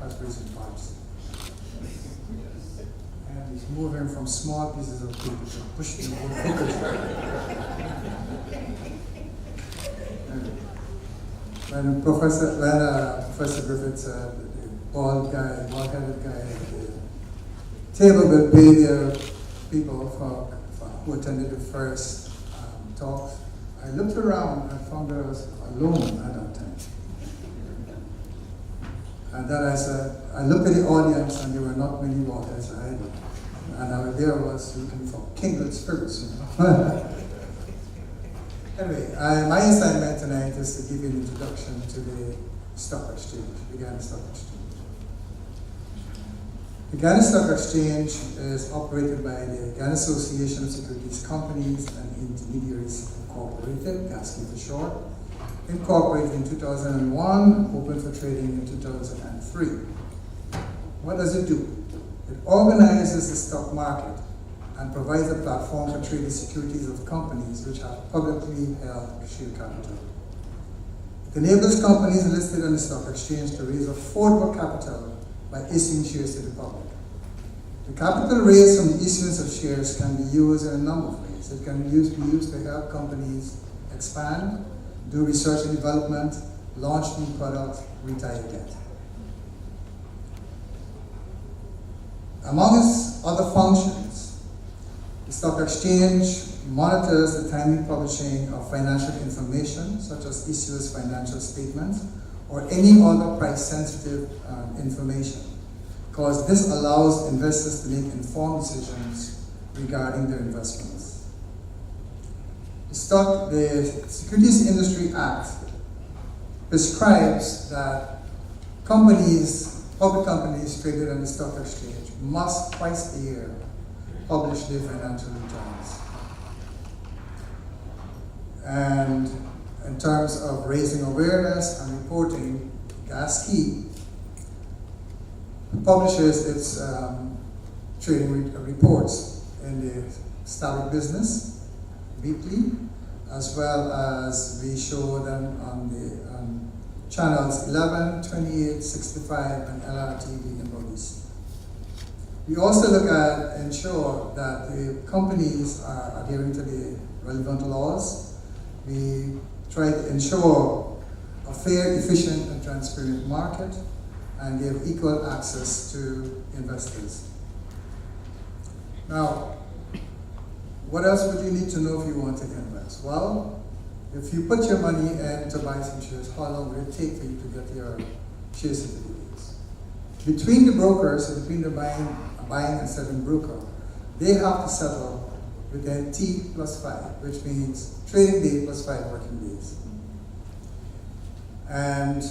has risen parts. And he's moving from small pieces of paper to pushing the whole When Professor Griffith said the bald-headed guy at the table will pay their people who attended the first talks, I looked around and found that I was alone at that time. And then I looked at the audience and there were not many walkers either. And I was looking for kindred spirits, Anyway, my assignment tonight is to give you an introduction to the stock exchange, the Guyana Stock Exchange. The Guyana Stock Exchange is operated by the Guyana Association of Securities Companies and Intermediaries Incorporated, GASCI for short, incorporated in 2001, opened for trading in 2003. What does it do? It organizes the stock market and provides a platform for trading securities of companies which have publicly held share capital. It enables companies listed on the stock exchange to raise affordable capital by issuing shares to the public. The capital raised from the issuance of shares can be used in a number of ways. It can be used to help companies expand, do research and development, launch new products, retire debt. Among its other functions, the stock exchange monitors the timely publishing of financial information, such as issuers' financial statements, or any other price-sensitive information, because this allows investors to make informed decisions regarding their investments. The Securities Industry Act prescribes that public companies traded on the stock exchange must twice a year publish their financial returns. And in terms of raising awareness and reporting, GASCI publishes its trading reports in the Static Business weekly, as well as we show them on the channels 11, 28, 65, and LRTV in Bodies. We also look at ensure that the companies are adhering to the relevant laws. We try to ensure a fair, efficient, and transparent market and give equal access to investors. Now, what else would you need to know if you want to invest? Well, if you put your money in to buy some shares, how long will it take for you to get your share certificates? Between the brokers, and between the buying and selling broker, they have to settle within T+5, which means trading day plus 5 working days. And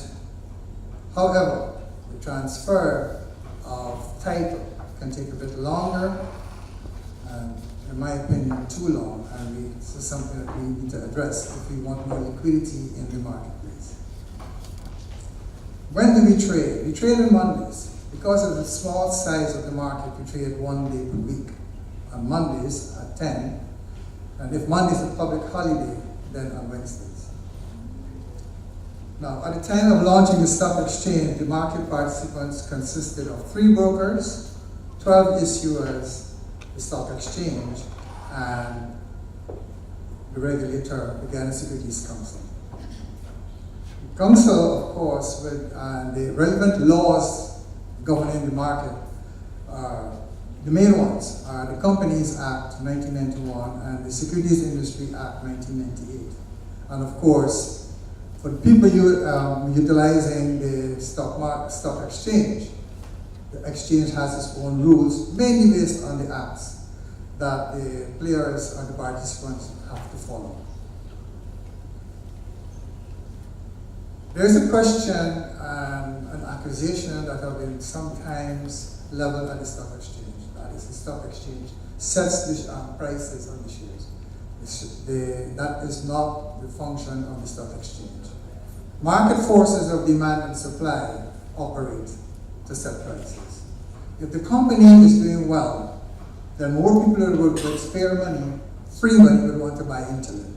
however, the transfer of title can take a bit longer, and in my opinion, too long, and this is something that we need to address if we want more liquidity in the marketplace. When do we trade? We trade on Mondays. Because of the small size of the market, we trade 1 day per week. On Mondays at 10, and if Monday is a public holiday, then on Wednesdays. Now, at the time of launching the stock exchange, the market participants consisted of 3 brokers, 12 issuers, the stock exchange, and the regulator, the Guyana Securities Council. The council, of course, and the relevant laws governing the market, the main ones are the Companies Act 1991 and the Securities Industry Act 1998. And of course, for the people utilizing the stock exchange, the exchange has its own rules, mainly based on the acts that the players and the participants have to follow. There's a question and an accusation that have been sometimes leveled at the stock exchange. That is, the stock exchange sets the prices of the shares. That is not the function of the stock exchange. Market forces of demand and supply operate to set prices. If the company is doing well, then more people with spare money, free money, would want to buy into it.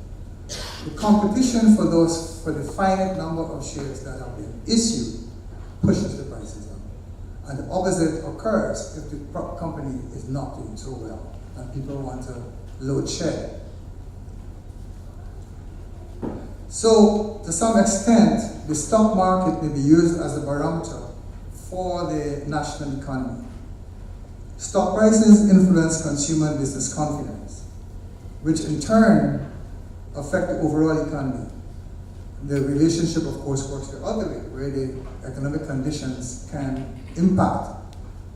The competition for the finite number of shares that have been issued pushes the And the opposite occurs if the company is not doing so well and people want to load shed. So, to some extent, the stock market may be used as a barometer for the national economy. Stock prices influence consumer and business confidence, which in turn affect the overall economy. The relationship, of course, works the other way, where the economic conditions can impact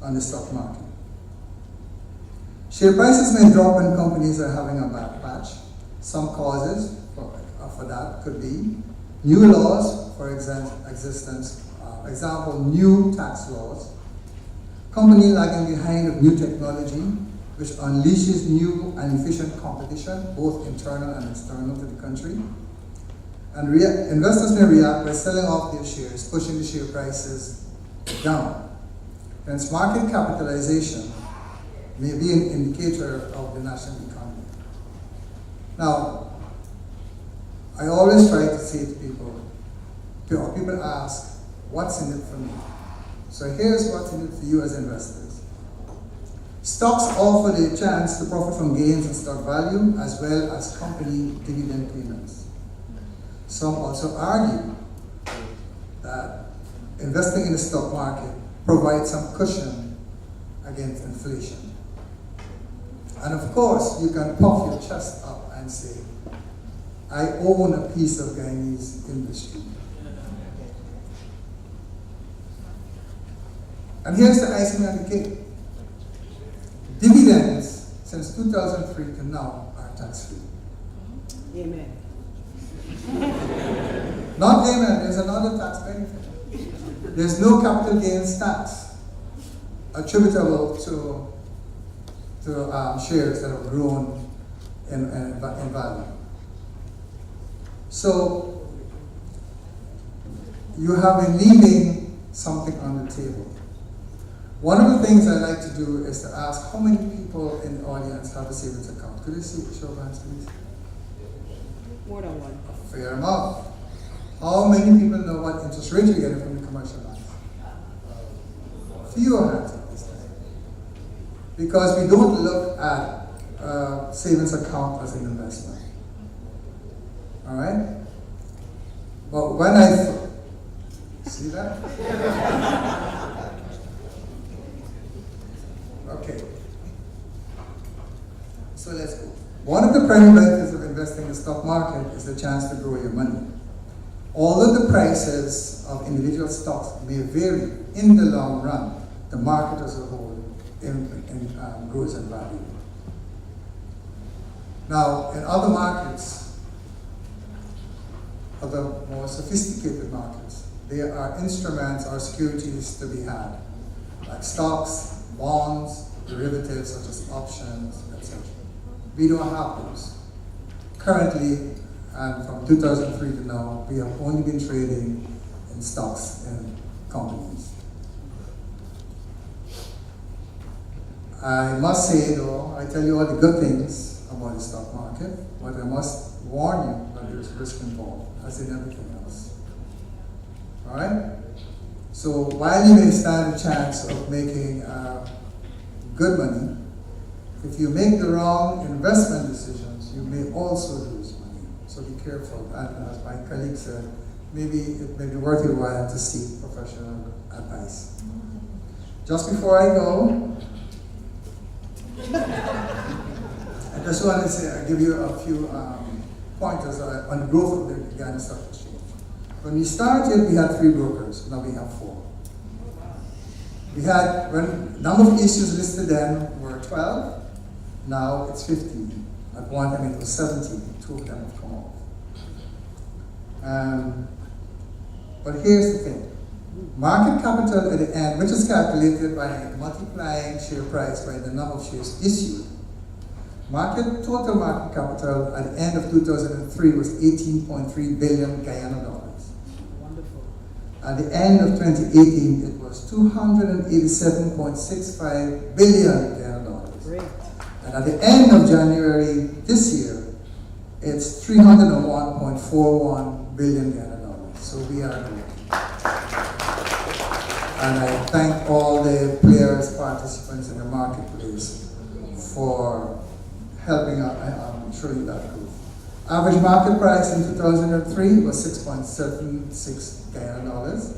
on the stock market. Share prices may drop when companies are having a bad patch. Some causes for that could be new laws, for example, new tax laws, company lagging behind of new technology, which unleashes new and efficient competition, both internal and external to the country. And investors may react by selling off their shares, pushing the share prices down. Hence, market capitalization may be an indicator of the national economy. Now, I always try to say to people ask, what's in it for me? So here's what's in it for you as investors. Stocks offer the chance to profit from gains in stock value as well as company dividend payments. Some also argue that investing in the stock market provides some cushion against inflation. And of course, you can puff your chest up and say, I own a piece of Guyanese industry. And here's the icing on the cake. Dividends since 2003 to now are tax-free. Amen. Not amen, there's another tax benefit. There's no capital gains tax attributable to shares that have grown in value. So, you have been leaving something on the table. One of the things I like to do is to ask how many people in the audience have a savings account. Could you see the show of hands, please? More than one. A fair amount. How many people know what interest rate you're getting from the commercial banks? Fewer hands at this time. Because we don't look at savings account as an investment. All right? But when I see that? Okay. So let's go. One of the primary benefits of investing in the stock market is the chance to grow your money. Although the prices of individual stocks may vary, in the long run, the market as a whole grows in value. Now, in other markets, other more sophisticated markets, there are instruments or securities to be had, like stocks, bonds, derivatives such as options, etc. We don't have those. Currently, and from 2003 to now, we have only been trading in stocks and companies. I must say though, I tell you all the good things about the stock market, but I must warn you that there's risk involved, as in everything else. Alright? So while you may stand a chance of making good money, if you make the wrong investment decisions, you may also lose money. So be careful. And as my colleague said, maybe it may be worth your while to seek professional advice. Just before I go, I just want to say, I'll give you a few pointers on the growth of the Guyana Stock Exchange. When we started, we had 3 brokers. Now we have 4. We had, when number of issues listed then were 12, now it's 15. At one time it was 17, 2 of them have come off. But here's the thing. Market capital at the end, which is calculated by multiplying share price by the number of shares issued. Total market capital at the end of 2003 was 18.3 billion Guyana dollars. Wonderful. At the end of 2018, it was 287.65 billion Guyana dollars. Great. And at the end of January this year, it's 301.41 billion Guyana dollars. So we are growing. And I thank all the players, participants in the marketplace for helping showing that growth. Average market price in 2003 was 6.76 Guyana dollars.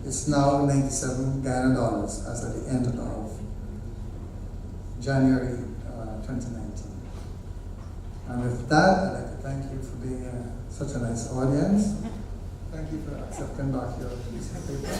It's now 97 Guyana dollars as at the end of January 2019. And with that, I'd like to thank you for being such a nice audience. Thank you for accepting back your piece of paper.